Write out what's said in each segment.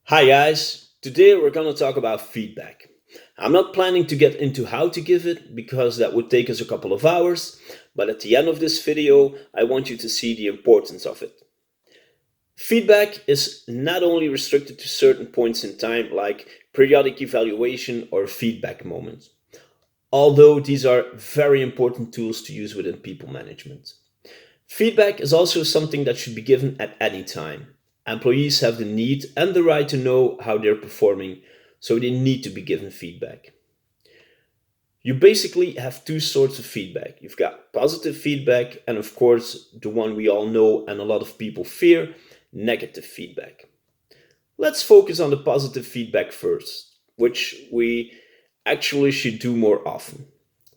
Hi guys, today we're going to talk about feedback. I'm not planning to get into how to give it because that would take us a couple of hours, but at the end of this video, I want you to see the importance of it. Feedback is not only restricted to certain points in time like periodic evaluation or feedback moments, although these are very important tools to use within people management. Feedback is also something that should be given at any time. Employees have the need and the right to know how they're performing, so they need to be given feedback. You basically have two sorts of feedback. You've got positive feedback, and of course, the one we all know and a lot of people fear, negative feedback. Let's focus on the positive feedback first, which we actually should do more often.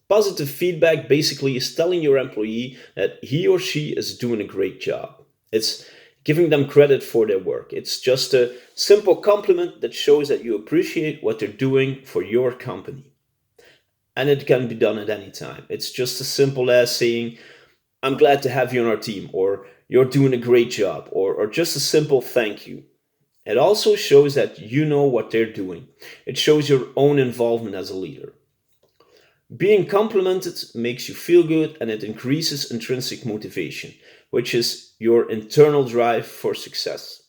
Positive feedback basically is telling your employee that he or she is doing a great job. It's giving them credit for their work. It's just a simple compliment that shows that you appreciate what they're doing for your company. And it can be done at any time. It's just as simple as saying, I'm glad to have you on our team, or you're doing a great job, or just a simple thank you. It also shows that you know what they're doing. It shows your own involvement as a leader. Being complimented makes you feel good and it increases intrinsic motivation, which is your internal drive for success.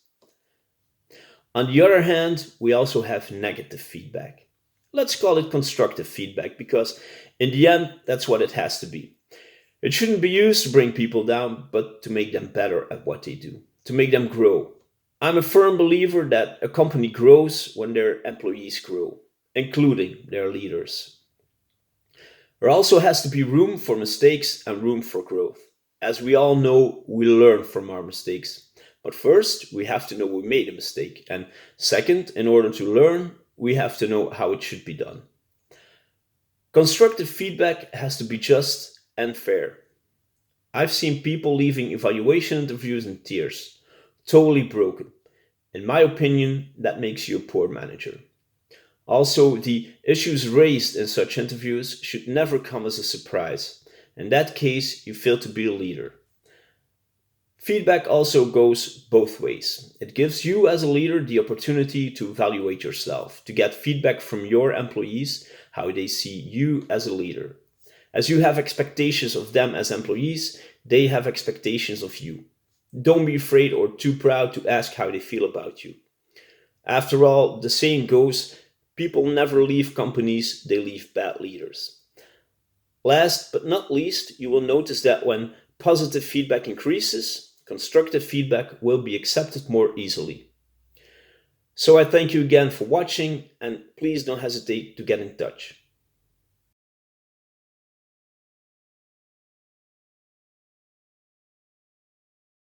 On the other hand, we also have negative feedback. Let's call it constructive feedback because, in the end, that's what it has to be. It shouldn't be used to bring people down, but to make them better at what they do, to make them grow. I'm a firm believer that a company grows when their employees grow, including their leaders. There also has to be room for mistakes and room for growth. As we all know, we learn from our mistakes. But first, we have to know we made a mistake. And second, in order to learn, we have to know how it should be done. Constructive feedback has to be just and fair. I've seen people leaving evaluation interviews in tears, totally broken. In my opinion, that makes you a poor manager. Also, the issues raised in such interviews should never come as a surprise. In that case, you fail to be a leader. Feedback also goes both ways. It gives you as a leader the opportunity to evaluate yourself, to get feedback from your employees, how they see you as a leader. As you have expectations of them as employees, they have expectations of you. Don't be afraid or too proud to ask how they feel about you. After all, the saying goes, people never leave companies, they leave bad leaders. Last but not least, you will notice that when positive feedback increases, constructive feedback will be accepted more easily. So I thank you again for watching and please don't hesitate to get in touch.